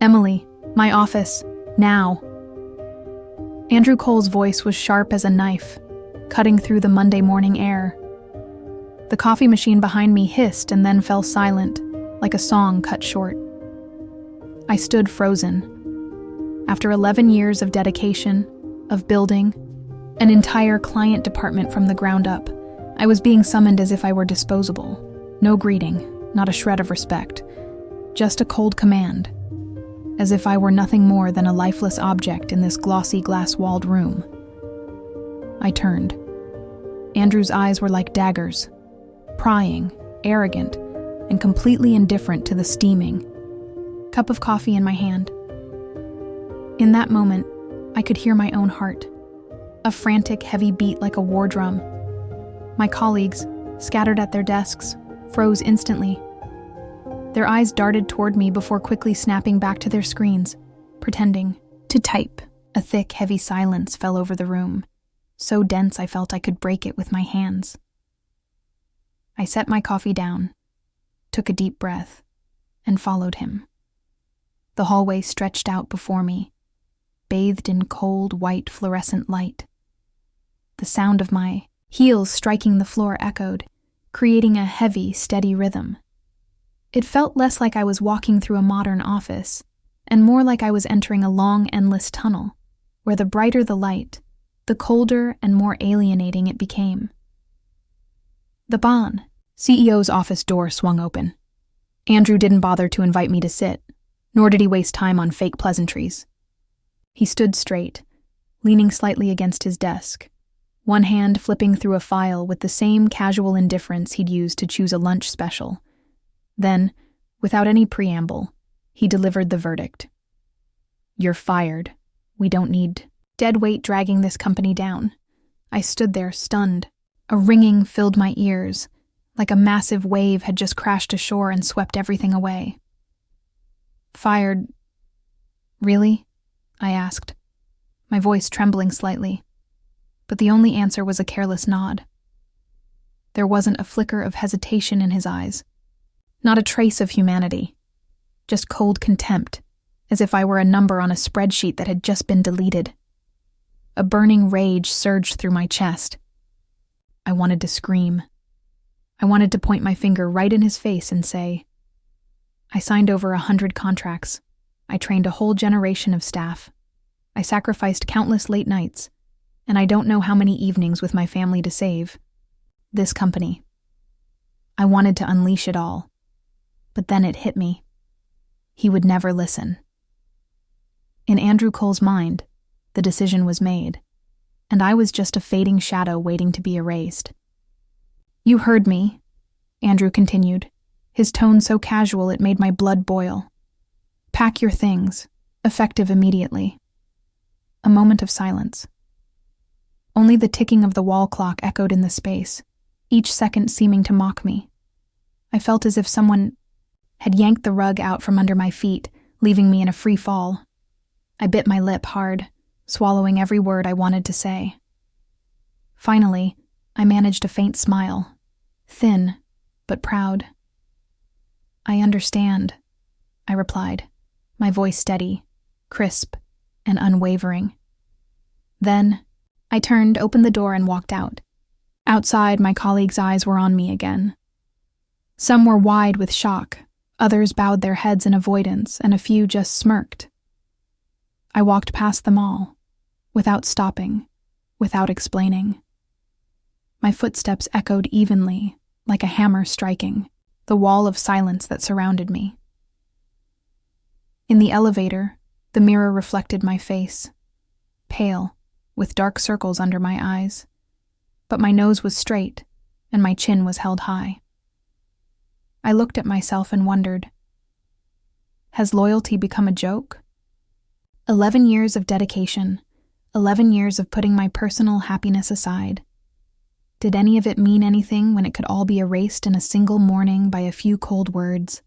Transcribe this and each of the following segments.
Emily, my office, now. Andrew Cole's voice was sharp as a knife, cutting through the Monday morning air. The coffee machine behind me hissed and then fell silent, like a song cut short. I stood frozen. After 11 years of dedication, of building an entire client department from the ground up, I was being summoned as if I were disposable. No greeting, not a shred of respect, just a cold command, as if I were nothing more than a lifeless object in this glossy glass-walled room. I turned. Andrew's eyes were like daggers, prying, arrogant, and completely indifferent to the steaming cup of coffee in my hand. In that moment, I could hear my own heart, a frantic, heavy beat like a war drum. My colleagues, scattered at their desks, froze instantly. Their eyes darted toward me before quickly snapping back to their screens, pretending to type. A thick, heavy silence fell over the room, so dense I felt I could break it with my hands. I set my coffee down, took a deep breath, and followed him. The hallway stretched out before me, bathed in cold, white, fluorescent light. The sound of my heels striking the floor echoed, creating a heavy, steady rhythm. It felt less like I was walking through a modern office, and more like I was entering a long, endless tunnel, where the brighter the light, the colder and more alienating it became. The Bon, CEO's office door swung open. Andrew didn't bother to invite me to sit, nor did he waste time on fake pleasantries. He stood straight, leaning slightly against his desk, one hand flipping through a file with the same casual indifference he'd used to choose a lunch special. Then, without any preamble, he delivered the verdict. "You're fired. We don't need dead weight dragging this company down." I stood there, stunned. A ringing filled my ears, like a massive wave had just crashed ashore and swept everything away. "Fired? Really?" I asked, my voice trembling slightly. But the only answer was a careless nod. There wasn't a flicker of hesitation in his eyes, not a trace of humanity, just cold contempt, as if I were a number on a spreadsheet that had just been deleted. A burning rage surged through my chest. I wanted to scream. I wanted to point my finger right in his face and say, "I signed over 100 contracts. I trained a whole generation of staff. I sacrificed countless late nights, and I don't know how many evenings with my family to save. This company." I wanted to unleash it all, but then it hit me. He would never listen. In Andrew Cole's mind, the decision was made, and I was just a fading shadow waiting to be erased. "You heard me," Andrew continued, his tone so casual it made my blood boil. "Pack your things, effective immediately." A moment of silence. Only the ticking of the wall clock echoed in the space, each second seeming to mock me. I felt as if someone had yanked the rug out from under my feet, leaving me in a free fall. I bit my lip hard, swallowing every word I wanted to say. Finally, I managed a faint smile, thin but proud. "I understand," I replied, my voice steady, crisp, and unwavering. Then, I turned, opened the door, and walked out. Outside, my colleagues' eyes were on me again. Some were wide with shock, others bowed their heads in avoidance, and a few just smirked. I walked past them all, without stopping, without explaining. My footsteps echoed evenly, like a hammer striking, the wall of silence that surrounded me. In the elevator, the mirror reflected my face, pale, with dark circles under my eyes, but my nose was straight, and my chin was held high. I looked at myself and wondered, has loyalty become a joke? 11 years of dedication, 11 years of putting my personal happiness aside. Did any of it mean anything when it could all be erased in a single morning by a few cold words?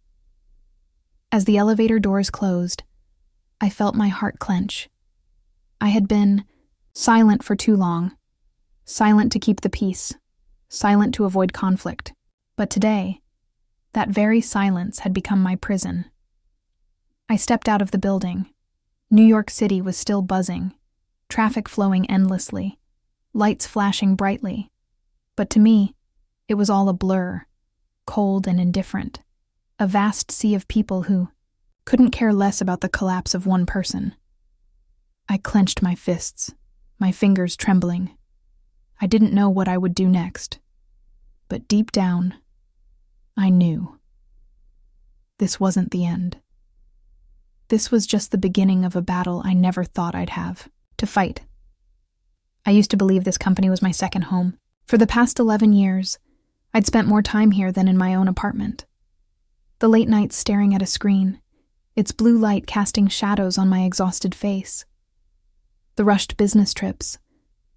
As the elevator doors closed, I felt my heart clench. I had been silent for too long, silent to keep the peace, silent to avoid conflict. But today, that very silence had become my prison. I stepped out of the building. New York City was still buzzing, traffic flowing endlessly, lights flashing brightly. But to me, it was all a blur, cold and indifferent, a vast sea of people who couldn't care less about the collapse of one person. I clenched my fists, my fingers trembling. I didn't know what I would do next. But deep down, I knew. This wasn't the end. This was just the beginning of a battle I never thought I'd have to fight. I used to believe this company was my second home. For the past 11 years, I'd spent more time here than in my own apartment. The late nights staring at a screen, its blue light casting shadows on my exhausted face. The rushed business trips,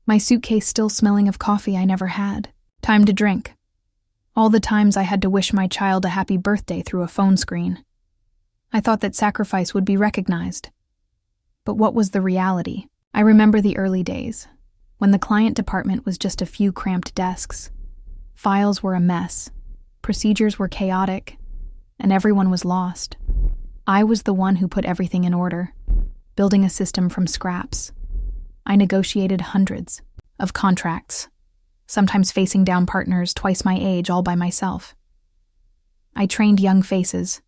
my suitcase still smelling of coffee I never had, time to drink. All the times I had to wish my child a happy birthday through a phone screen. I thought that sacrifice would be recognized. But what was the reality? I remember the early days, when the client department was just a few cramped desks. Files were a mess, procedures were chaotic, and everyone was lost. I was the one who put everything in order, building a system from scraps. I negotiated hundreds of contracts, sometimes facing down partners twice my age all by myself. I trained young faces,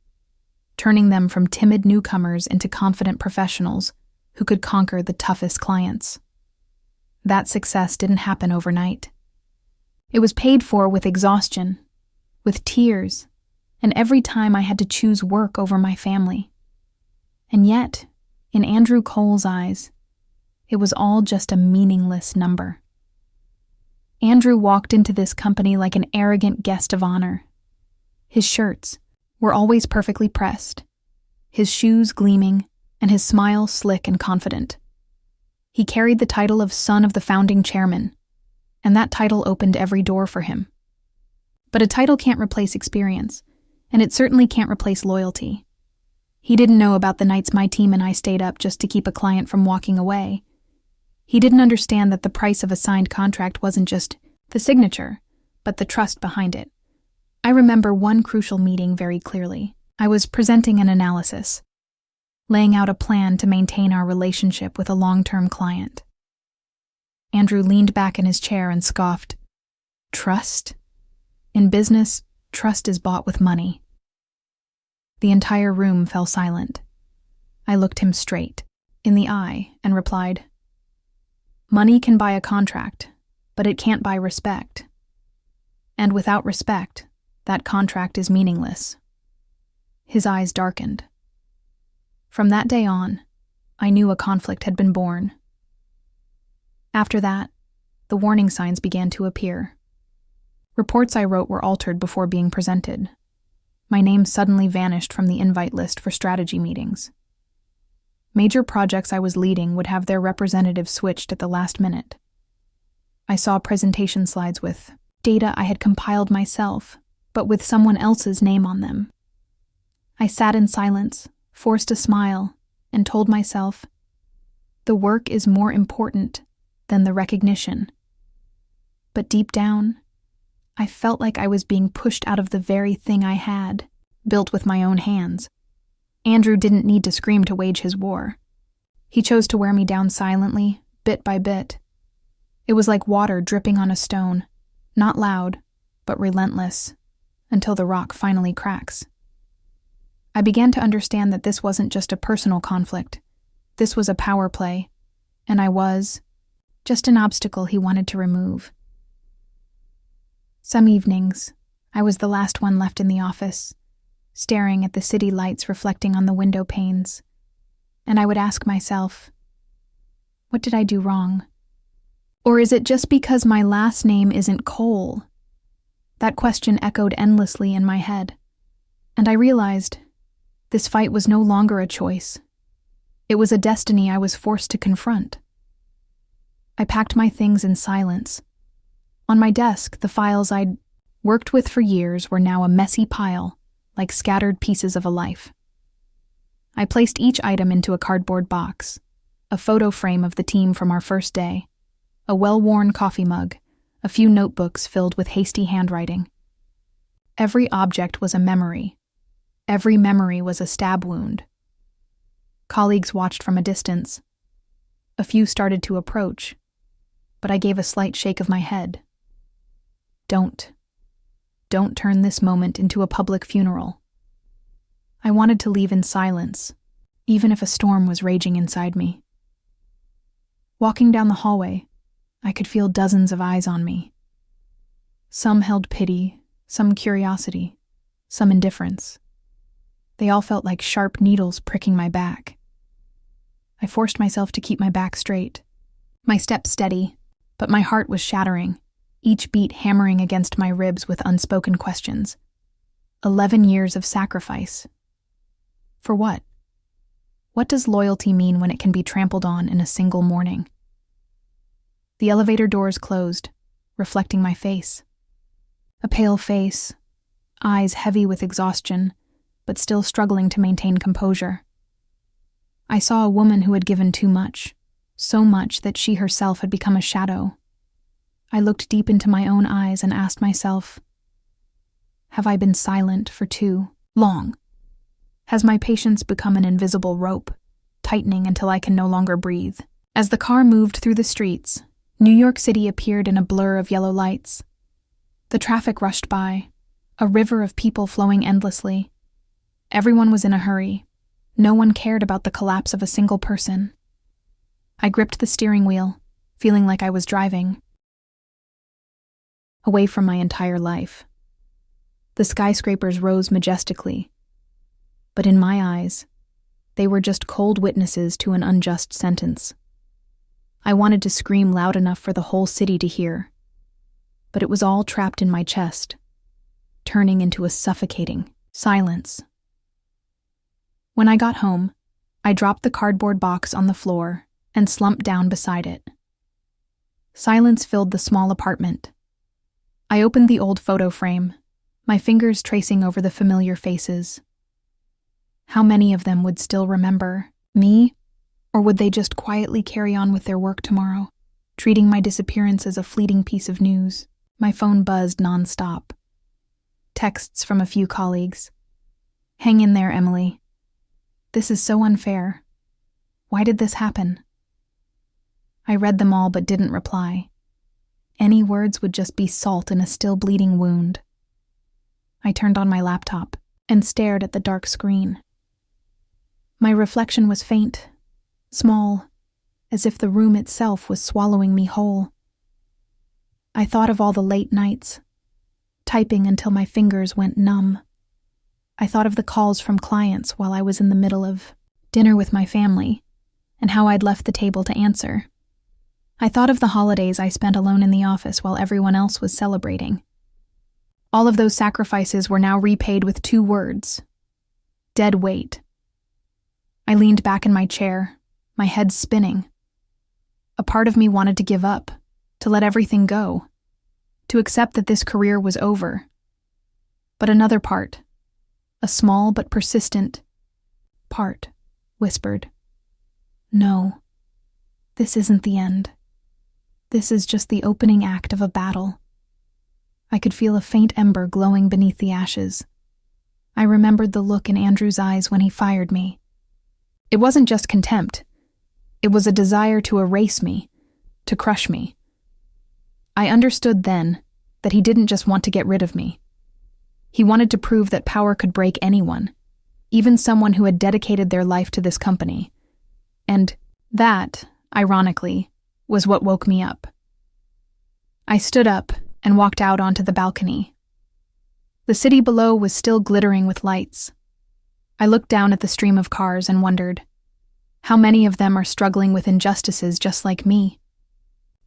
turning them from timid newcomers into confident professionals who could conquer the toughest clients. That success didn't happen overnight. It was paid for with exhaustion, with tears, and every time I had to choose work over my family. And yet, in Andrew Cole's eyes, it was all just a meaningless number. Andrew walked into this company like an arrogant guest of honor. His shirts were always perfectly pressed, his shoes gleaming, and his smile slick and confident. He carried the title of son of the founding chairman, and that title opened every door for him. But a title can't replace experience, and it certainly can't replace loyalty. He didn't know about the nights my team and I stayed up just to keep a client from walking away. He didn't understand that the price of a signed contract wasn't just the signature, but the trust behind it. I remember one crucial meeting very clearly. I was presenting an analysis, laying out a plan to maintain our relationship with a long-term client. Andrew leaned back in his chair and scoffed. Trust? In business, trust is bought with money. The entire room fell silent. I looked him straight in the eye and replied, Money can buy a contract, but it can't buy respect. And without respect, that contract is meaningless. His eyes darkened. From that day on, I knew a conflict had been born. After that, the warning signs began to appear. Reports I wrote were altered before being presented. My name suddenly vanished from the invite list for strategy meetings. Major projects I was leading would have their representatives switched at the last minute. I saw presentation slides with data I had compiled myself, but with someone else's name on them. I sat in silence, forced a smile, and told myself, the work is more important than the recognition. But deep down, I felt like I was being pushed out of the very thing I had, built with my own hands. Andrew didn't need to scream to wage his war. He chose to wear me down silently, bit by bit. It was like water dripping on a stone, not loud, but relentless, until the rock finally cracks. I began to understand that this wasn't just a personal conflict. This was a power play, and I was just an obstacle he wanted to remove. Some evenings, I was the last one left in the office, staring at the city lights reflecting on the window panes, and I would ask myself, what did I do wrong? Or is it just because my last name isn't Cole? That question echoed endlessly in my head, and I realized this fight was no longer a choice. It was a destiny I was forced to confront. I packed my things in silence. On my desk, the files I'd worked with for years were now a messy pile, like scattered pieces of a life. I placed each item into a cardboard box, a photo frame of the team from our first day, a well-worn coffee mug, a few notebooks filled with hasty handwriting. Every object was a memory. Every memory was a stab wound. Colleagues watched from a distance. A few started to approach, but I gave a slight shake of my head. Don't turn this moment into a public funeral. I wanted to leave in silence, even if a storm was raging inside me. Walking down the hallway, I could feel dozens of eyes on me. Some held pity, some curiosity, some indifference. They all felt like sharp needles pricking my back. I forced myself to keep my back straight, my steps steady, but my heart was shattering, each beat hammering against my ribs with unspoken questions. 11 years of sacrifice. For what? What does loyalty mean when it can be trampled on in a single morning? The elevator doors closed, reflecting my face. A pale face, eyes heavy with exhaustion, but still struggling to maintain composure. I saw a woman who had given too much, so much that she herself had become a shadow. I looked deep into my own eyes and asked myself, have I been silent for too long? Has my patience become an invisible rope, tightening until I can no longer breathe? As the car moved through the streets, New York City appeared in a blur of yellow lights. The traffic rushed by, a river of people flowing endlessly. Everyone was in a hurry. No one cared about the collapse of a single person. I gripped the steering wheel, feeling like I was driving away from my entire life. The skyscrapers rose majestically, but in my eyes, they were just cold witnesses to an unjust sentence. I wanted to scream loud enough for the whole city to hear, but it was all trapped in my chest, turning into a suffocating silence. When I got home, I dropped the cardboard box on the floor and slumped down beside it. Silence filled the small apartment. I opened the old photo frame, my fingers tracing over the familiar faces. How many of them would still remember me, or would they just quietly carry on with their work tomorrow, treating my disappearance as a fleeting piece of news? My phone buzzed nonstop. Texts from a few colleagues. Hang in there, Emily. This is so unfair. Why did this happen? I read them all but didn't reply. Any words would just be salt in a still bleeding wound. I turned on my laptop and stared at the dark screen. My reflection was faint, small, as if the room itself was swallowing me whole. I thought of all the late nights, typing until my fingers went numb. I thought of the calls from clients while I was in the middle of dinner with my family, and how I'd left the table to answer. I thought of the holidays I spent alone in the office while everyone else was celebrating. All of those sacrifices were now repaid with 2 words: dead weight. I leaned back in my chair, my head spinning. A part of me wanted to give up, to let everything go, to accept that this career was over. But another part, a small but persistent part, whispered, "No, this isn't the end. This is just the opening act of a battle." I could feel a faint ember glowing beneath the ashes. I remembered the look in Andrew's eyes when he fired me. It wasn't just contempt. It was a desire to erase me, to crush me. I understood then that he didn't just want to get rid of me. He wanted to prove that power could break anyone, even someone who had dedicated their life to this company. And that, ironically, was what woke me up. I stood up and walked out onto the balcony. The city below was still glittering with lights. I looked down at the stream of cars and wondered, how many of them are struggling with injustices just like me?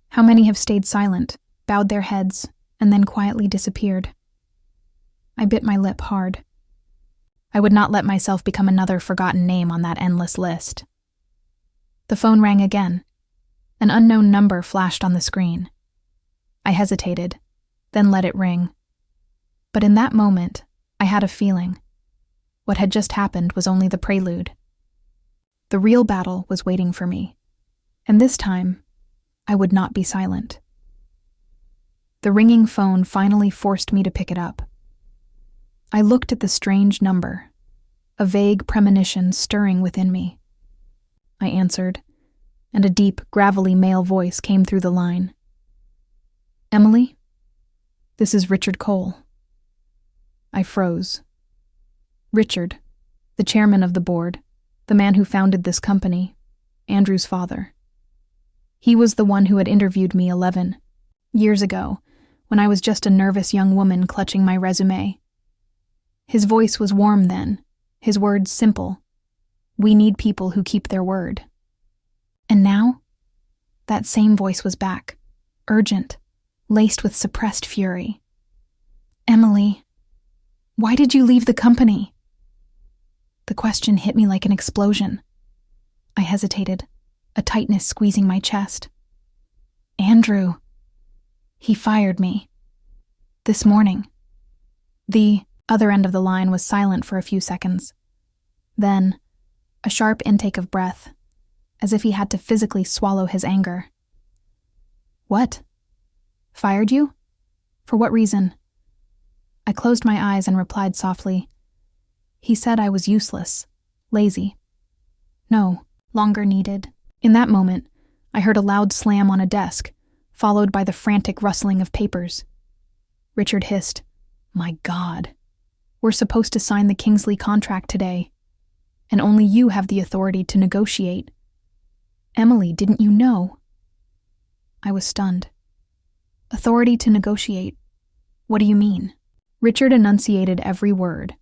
How many have stayed silent, bowed their heads, and then quietly disappeared? I bit my lip hard. I would not let myself become another forgotten name on that endless list. The phone rang again. An unknown number flashed on the screen. I hesitated, then let it ring. But in that moment, I had a feeling. What had just happened was only the prelude. The real battle was waiting for me, and this time, I would not be silent. The ringing phone finally forced me to pick it up. I looked at the strange number, a vague premonition stirring within me. I answered, and a deep, gravelly male voice came through the line. Emily? This is Richard Cole. I froze. Richard, the chairman of the board, the man who founded this company, Andrew's father. He was the one who had interviewed me 11 years ago, when I was just a nervous young woman clutching my resume. His voice was warm then, his words simple. We need people who keep their word. And now, that same voice was back, urgent, laced with suppressed fury. Emily, why did you leave the company? The question hit me like an explosion. I hesitated, a tightness squeezing my chest. Andrew. He fired me. This morning. The other end of the line was silent for a few seconds. Then, a sharp intake of breath, as if he had to physically swallow his anger. What? Fired you? For what reason? I closed my eyes and replied softly. He said I was useless, lazy. No, longer needed. In that moment, I heard a loud slam on a desk, followed by the frantic rustling of papers. Richard hissed, My God. We're supposed to sign the Kingsley contract today, and only you have the authority to negotiate. Emily, didn't you know? I was stunned. Authority to negotiate? What do you mean? Richard enunciated every word.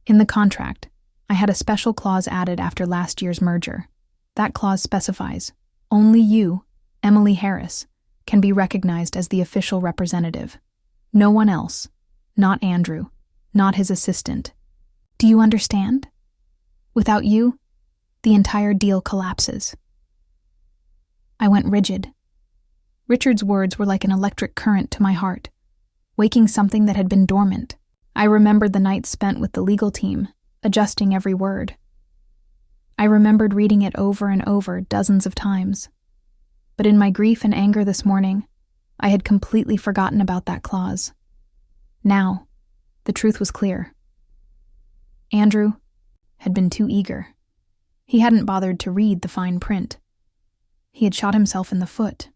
In the contract, I had a special clause added after last year's merger. That clause specifies, only you, Emily Harris, can be recognized as the official representative. No one else. Not Andrew. Not his assistant. Do you understand? Without you, the entire deal collapses. I went rigid. Richard's words were like an electric current to my heart, waking something that had been dormant. I remembered the nights spent with the legal team, adjusting every word. I remembered reading it over and over dozens of times. But in my grief and anger this morning, I had completely forgotten about that clause. Now, the truth was clear. Andrew had been too eager. He hadn't bothered to read the fine print. He had shot himself in the foot.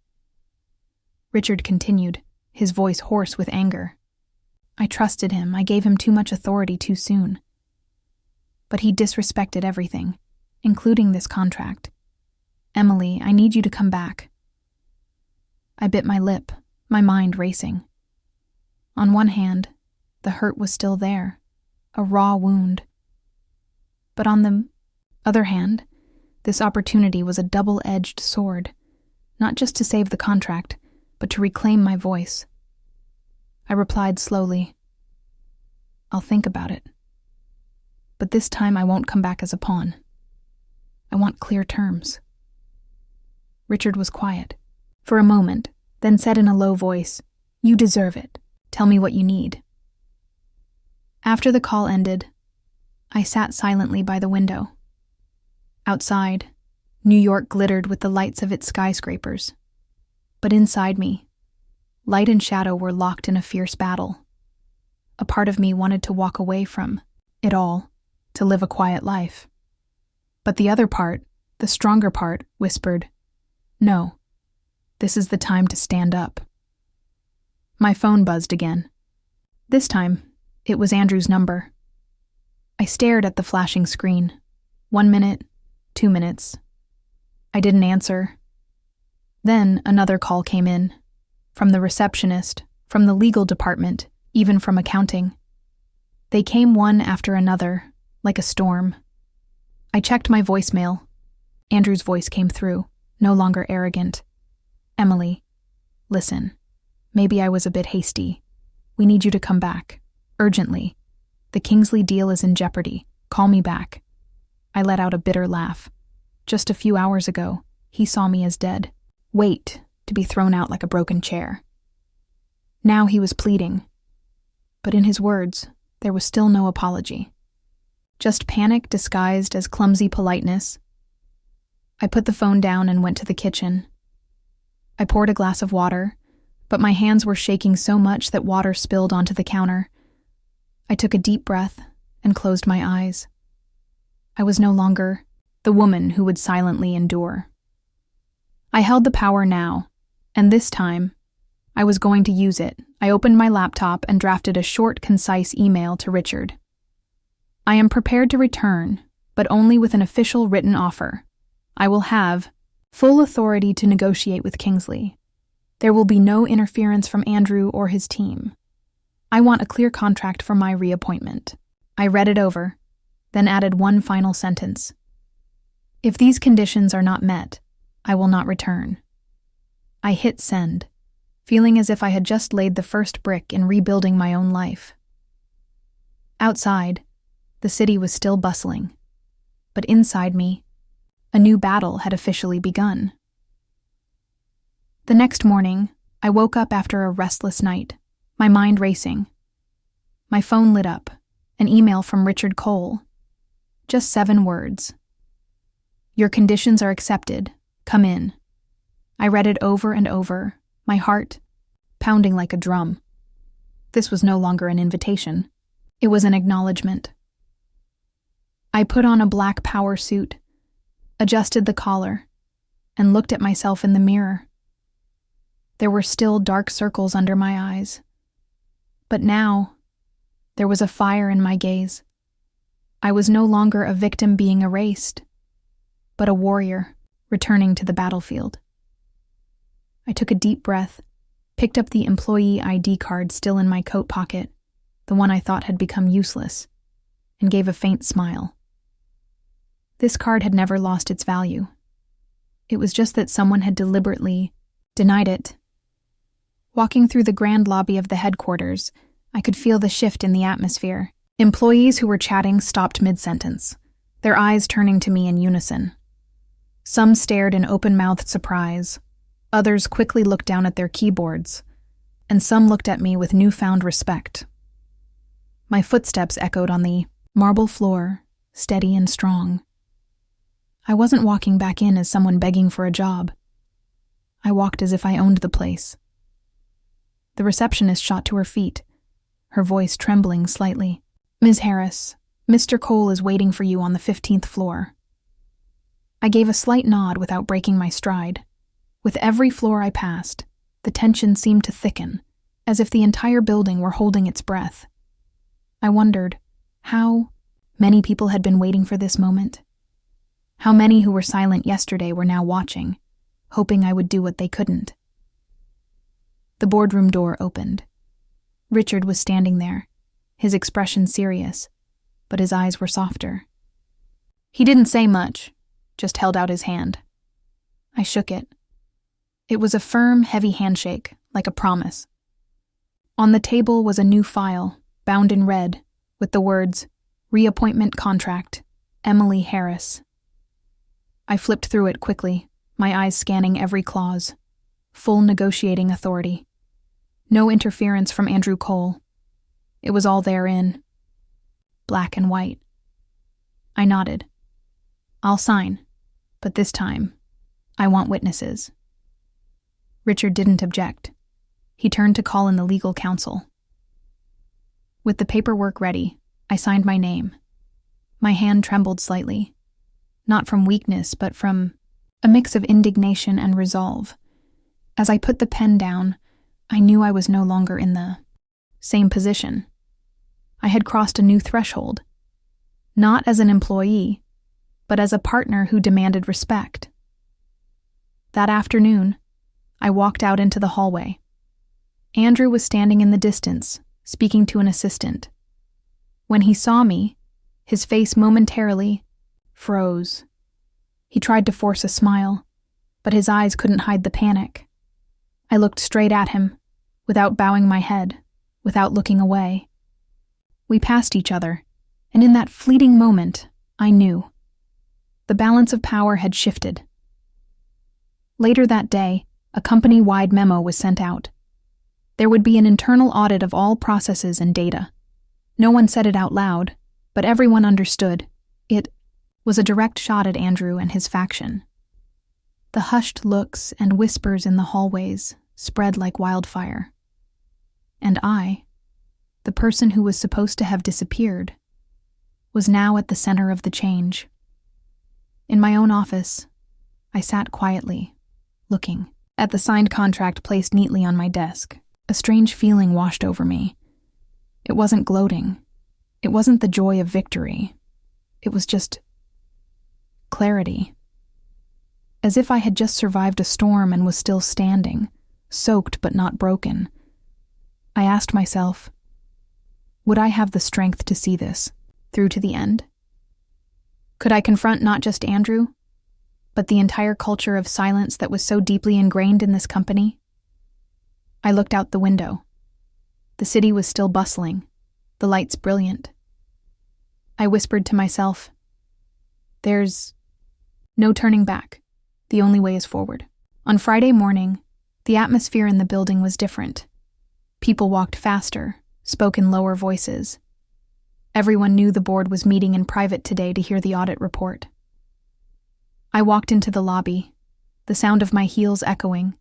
Richard continued, his voice hoarse with anger. I trusted him. I gave him too much authority too soon. But he disrespected everything, including this contract. Emily, I need you to come back. I bit my lip, my mind racing. On one hand, the hurt was still there, a raw wound. But on the other hand, this opportunity was a double-edged sword, not just to save the contract, but to reclaim my voice. I replied slowly, I'll think about it. But this time I won't come back as a pawn. I want clear terms. Richard was quiet. For a moment, then said in a low voice, You deserve it. Tell me what you need. After the call ended, I sat silently by the window. Outside, New York glittered with the lights of its skyscrapers. But inside me, light and shadow were locked in a fierce battle. A part of me wanted to walk away from it all, to live a quiet life. But the other part, the stronger part, whispered, No, this is the time to stand up. My phone buzzed again. This time, it was Andrew's number. I stared at the flashing screen. 1 minute, 2 minutes. I didn't answer. Then another call came in. From the receptionist, from the legal department, even from accounting. They came one after another, like a storm. I checked my voicemail. Andrew's voice came through, no longer arrogant. Emily, listen. Maybe I was a bit hasty. We need you to come back. Urgently. The Kingsley deal is in jeopardy. Call me back. I let out a bitter laugh. Just a few hours ago, he saw me as dead. Wait to be thrown out like a broken chair. Now he was pleading. But in his words, there was still no apology. Just panic disguised as clumsy politeness. I put the phone down and went to the kitchen. I poured a glass of water, but my hands were shaking so much that water spilled onto the counter. I took a deep breath and closed my eyes. I was no longer the woman who would silently endure. I held the power now, and this time, I was going to use it. I opened my laptop and drafted a short, concise email to Richard. I am prepared to return, but only with an official written offer. I will have full authority to negotiate with Kingsley. There will be no interference from Andrew or his team. I want a clear contract for my reappointment. I read it over, then added one final sentence. If these conditions are not met, I will not return. I hit send, feeling as if I had just laid the first brick in rebuilding my own life. Outside, the city was still bustling, but inside me, a new battle had officially begun. The next morning, I woke up after a restless night, my mind racing. My phone lit up, an email from Richard Cole. Just 7 words. Your conditions are accepted. Come in. I read it over and over, my heart pounding like a drum. This was no longer an invitation. It was an acknowledgement. I put on a black power suit, adjusted the collar, and looked at myself in the mirror. There were still dark circles under my eyes. But now, there was a fire in my gaze. I was no longer a victim being erased, but a warrior returning to the battlefield. I took a deep breath, picked up the employee ID card still in my coat pocket, the one I thought had become useless, and gave a faint smile. This card had never lost its value. It was just that someone had deliberately denied it. Walking through the grand lobby of the headquarters, I could feel the shift in the atmosphere. Employees who were chatting stopped mid-sentence, their eyes turning to me in unison. Some stared in open-mouthed surprise, others quickly looked down at their keyboards, and some looked at me with newfound respect. My footsteps echoed on the marble floor, steady and strong. I wasn't walking back in as someone begging for a job. I walked as if I owned the place. The receptionist shot to her feet, her voice trembling slightly. Ms. Harris, Mr. Cole is waiting for you on the 15th floor. I gave a slight nod without breaking my stride. With every floor I passed, the tension seemed to thicken, as if the entire building were holding its breath. I wondered how many people had been waiting for this moment. How many who were silent yesterday were now watching, hoping I would do what they couldn't. The boardroom door opened. Richard was standing there, his expression serious, but his eyes were softer. He didn't say much, just held out his hand. I shook it. It was a firm, heavy handshake, like a promise. On the table was a new file, bound in red, with the words, Reappointment Contract, Emily Harris. I flipped through it quickly, my eyes scanning every clause. Full negotiating authority. No interference from Andrew Cole. It was all therein. Black and white. I nodded. I'll sign, but this time, I want witnesses. Richard didn't object. He turned to call in the legal counsel. With the paperwork ready, I signed my name. My hand trembled slightly, not from weakness, but from a mix of indignation and resolve. As I put the pen down, I knew I was no longer in the same position. I had crossed a new threshold, not as an employee, but as a partner who demanded respect. That afternoon, I walked out into the hallway. Andrew was standing in the distance, speaking to an assistant. When he saw me, his face momentarily froze. He tried to force a smile, but his eyes couldn't hide the panic. I looked straight at him, without bowing my head, without looking away. We passed each other, and in that fleeting moment, I knew. The balance of power had shifted. Later that day, a company-wide memo was sent out. There would be an internal audit of all processes and data. No one said it out loud, but everyone understood. It was a direct shot at Andrew and his faction. The hushed looks and whispers in the hallways spread like wildfire. And I, the person who was supposed to have disappeared, was now at the center of the change. In my own office, I sat quietly, looking at the signed contract placed neatly on my desk. A strange feeling washed over me. It wasn't gloating. It wasn't the joy of victory. It was just clarity. As if I had just survived a storm and was still standing, soaked but not broken. I asked myself, would I have the strength to see this through to the end? Could I confront not just Andrew, but the entire culture of silence that was so deeply ingrained in this company? I looked out the window. The city was still bustling, the lights brilliant. I whispered to myself, there's no turning back. The only way is forward. On Friday morning, the atmosphere in the building was different. People walked faster, spoke in lower voices. Everyone knew the board was meeting in private today to hear the audit report. I walked into the lobby, the sound of my heels echoing,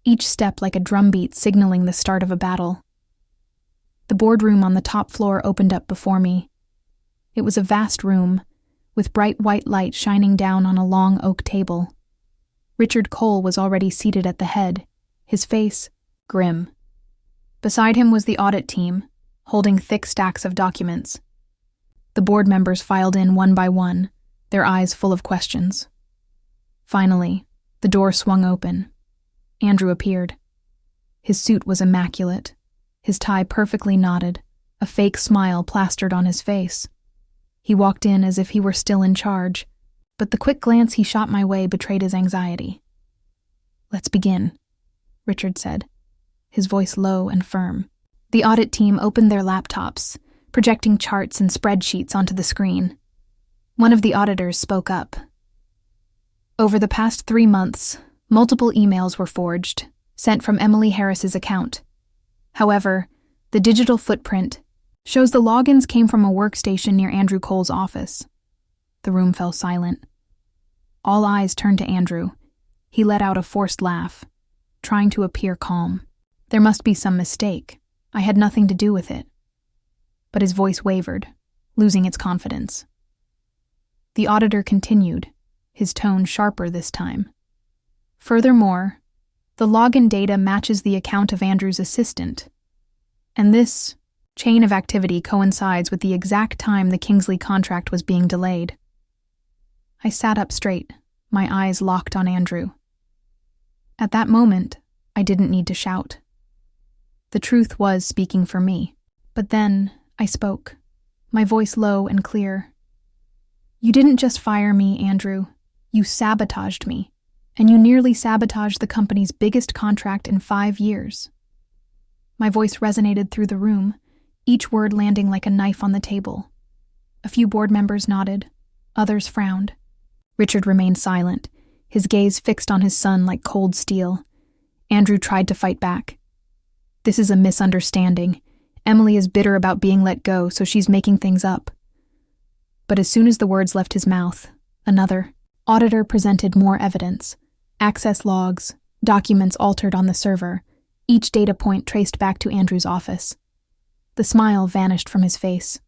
each step like a drumbeat signaling the start of a battle. The boardroom on the top floor opened up before me. It was a vast room, with bright white light shining down on a long oak table. Richard Cole was already seated at the head, his face grim. Beside him was the audit team, holding thick stacks of documents. The board members filed in one by one, their eyes full of questions. Finally, the door swung open. Andrew appeared. His suit was immaculate, his tie perfectly knotted, a fake smile plastered on his face. He walked in as if he were still in charge, but the quick glance he shot my way betrayed his anxiety. "Let's begin," Richard said, his voice low and firm. The audit team opened their laptops, projecting charts and spreadsheets onto the screen. One of the auditors spoke up. Over the past 3 months, multiple emails were forged, sent from Emily Harris's account. However, the digital footprint shows the logins came from a workstation near Andrew Cole's office. The room fell silent. All eyes turned to Andrew. He let out a forced laugh, trying to appear calm. There must be some mistake. I had nothing to do with it. But his voice wavered, losing its confidence. The auditor continued, his tone sharper this time. Furthermore, the login data matches the account of Andrew's assistant, and this chain of activity coincides with the exact time the Kingsley contract was being delayed. I sat up straight, my eyes locked on Andrew. At that moment, I didn't need to shout. The truth was speaking for me. But then I spoke, my voice low and clear. "You didn't just fire me, Andrew. You sabotaged me, and you nearly sabotaged the company's biggest contract in 5 years." My voice resonated through the room, each word landing like a knife on the table. A few board members nodded, others frowned. Richard remained silent, his gaze fixed on his son like cold steel. Andrew tried to fight back. "This is a misunderstanding. Emily is bitter about being let go, so she's making things up." But as soon as the words left his mouth, another auditor presented more evidence. Access logs, documents altered on the server, each data point traced back to Andrew's office. The smile vanished from his face.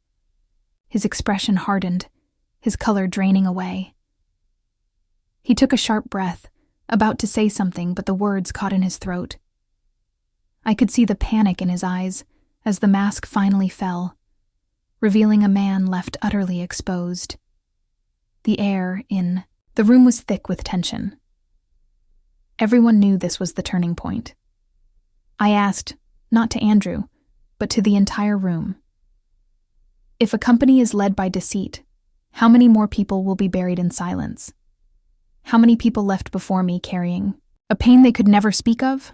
His expression hardened, his color draining away. He took a sharp breath, about to say something, but the words caught in his throat. I could see the panic in his eyes as the mask finally fell, revealing a man left utterly exposed. The air in the room was thick with tension. Everyone knew this was the turning point. I asked, not to Andrew, but to the entire room. If a company is led by deceit, how many more people will be buried in silence? How many people left before me carrying a pain they could never speak of?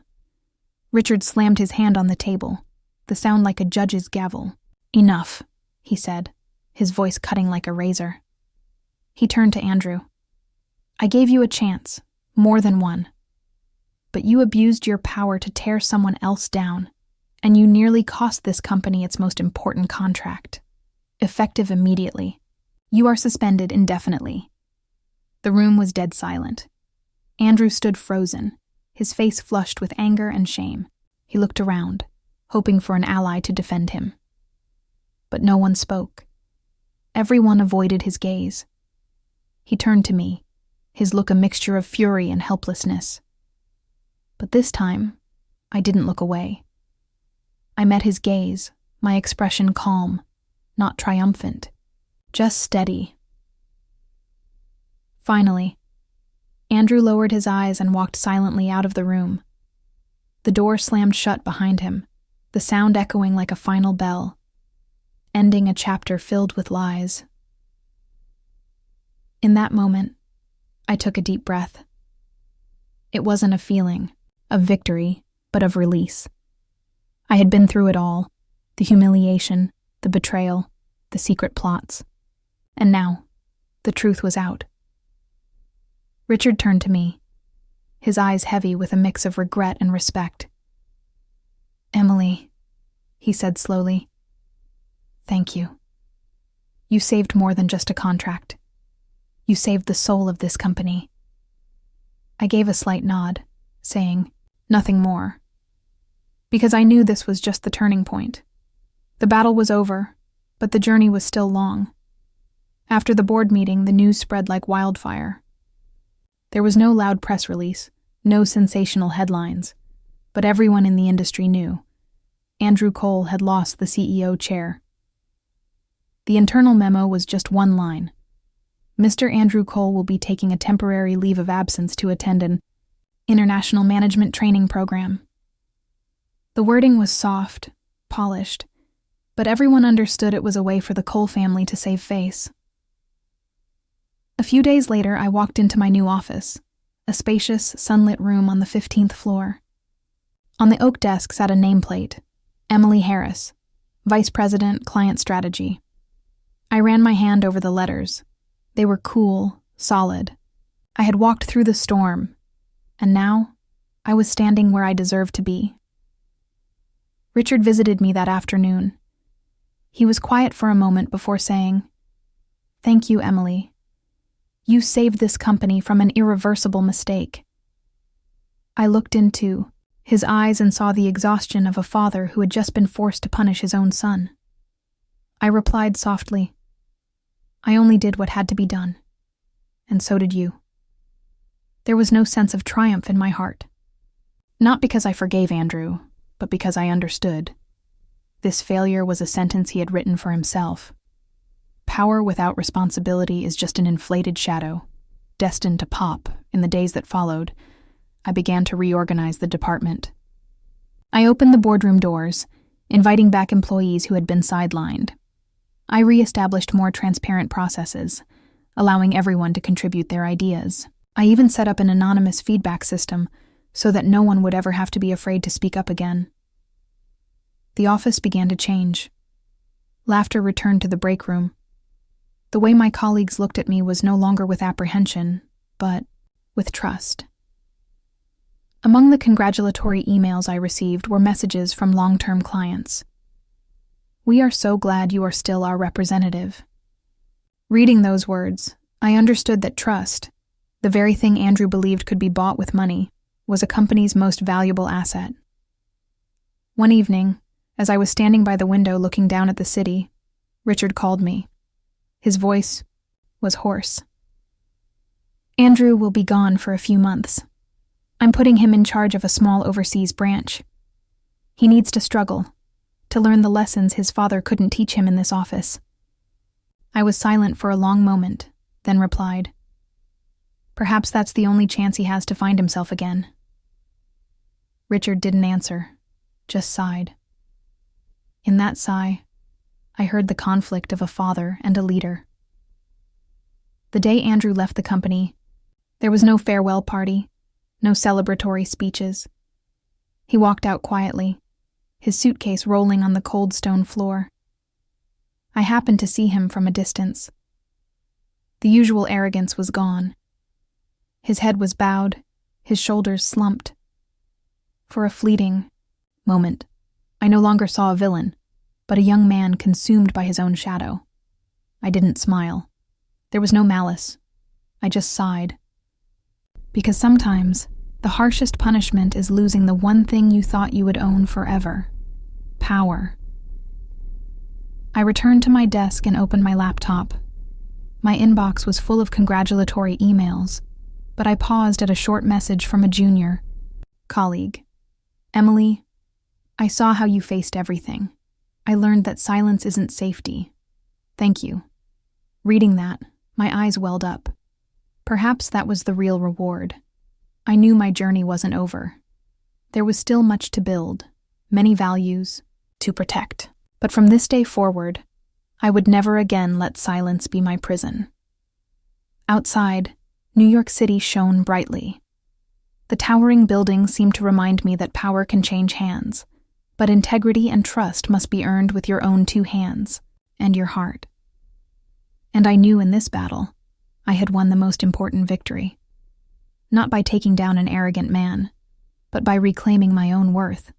Richard slammed his hand on the table, the sound like a judge's gavel. "Enough," he said, his voice cutting like a razor. He turned to Andrew. "I gave you a chance, more than one. But you abused your power to tear someone else down, and you nearly cost this company its most important contract. Effective immediately. You are suspended indefinitely." The room was dead silent. Andrew stood frozen, his face flushed with anger and shame. He looked around, hoping for an ally to defend him. But no one spoke. Everyone avoided his gaze. He turned to me, his look a mixture of fury and helplessness. But this time, I didn't look away. I met his gaze, my expression calm, not triumphant, just steady. Finally, Andrew lowered his eyes and walked silently out of the room. The door slammed shut behind him, the sound echoing like a final bell, ending a chapter filled with lies. In that moment, I took a deep breath. It wasn't a feeling of victory, but of release. I had been through it all, the humiliation, the betrayal, the secret plots. And now, the truth was out. Richard turned to me, his eyes heavy with a mix of regret and respect. "Emily," he said slowly, "thank you. You saved more than just a contract. You saved the soul of this company." I gave a slight nod, saying, "Nothing more," because I knew this was just the turning point. The battle was over, but the journey was still long. After the board meeting, the news spread like wildfire. There was no loud press release, no sensational headlines, but everyone in the industry knew. Andrew Cole had lost the CEO chair. The internal memo was just one line. Mr. Andrew Cole will be taking a temporary leave of absence to attend an international management training program. The wording was soft, polished, but everyone understood it was a way for the Cole family to save face. A few days later, I walked into my new office, a spacious, sunlit room on the 15th floor. On the oak desk sat a nameplate, Emily Harris, Vice President, Client Strategy. I ran my hand over the letters. They were cool, solid. I had walked through the storm, and now I was standing where I deserved to be. Richard visited me that afternoon. He was quiet for a moment before saying, "Thank you, Emily. You saved this company from an irreversible mistake." I looked into his eyes and saw the exhaustion of a father who had just been forced to punish his own son. I replied softly, "I only did what had to be done, and so did you." There was no sense of triumph in my heart. Not because I forgave Andrew, but because I understood. This failure was a sentence he had written for himself. Power without responsibility is just an inflated shadow, destined to pop. In the days that followed, I began to reorganize the department. I opened the boardroom doors, inviting back employees who had been sidelined. I re-established more transparent processes, allowing everyone to contribute their ideas. I even set up an anonymous feedback system so that no one would ever have to be afraid to speak up again. The office began to change. Laughter returned to the break room. The way my colleagues looked at me was no longer with apprehension, but with trust. Among the congratulatory emails I received were messages from long-term clients. "We are so glad you are still our representative." Reading those words, I understood that trust, the very thing Andrew believed could be bought with money, was a company's most valuable asset. One evening, as I was standing by the window looking down at the city, Richard called me. His voice was hoarse. "Andrew will be gone for a few months. I'm putting him in charge of a small overseas branch. He needs to struggle, to learn the lessons his father couldn't teach him in this office." I was silent for a long moment, then replied, "Perhaps that's the only chance he has to find himself again." Richard didn't answer, just sighed. In that sigh, I heard the conflict of a father and a leader. The day Andrew left the company, there was no farewell party, no celebratory speeches. He walked out quietly, his suitcase rolling on the cold stone floor. I happened to see him from a distance. The usual arrogance was gone. His head was bowed, his shoulders slumped. For a fleeting moment, I no longer saw a villain, but a young man consumed by his own shadow. I didn't smile. There was no malice. I just sighed. Because sometimes, the harshest punishment is losing the one thing you thought you would own forever: power. I returned to my desk and opened my laptop. My inbox was full of congratulatory emails, but I paused at a short message from a junior colleague. Emily, I saw how you faced everything. I learned that silence isn't safety. Thank you. Reading that, my eyes welled up. Perhaps that was the real reward. I knew my journey wasn't over. There was still much to build, many values to protect. But from this day forward, I would never again let silence be my prison. Outside, New York City shone brightly. The towering buildings seemed to remind me that power can change hands, but integrity and trust must be earned with your own two hands and your heart. And I knew in this battle, I had won the most important victory. Not by taking down an arrogant man, but by reclaiming my own worth.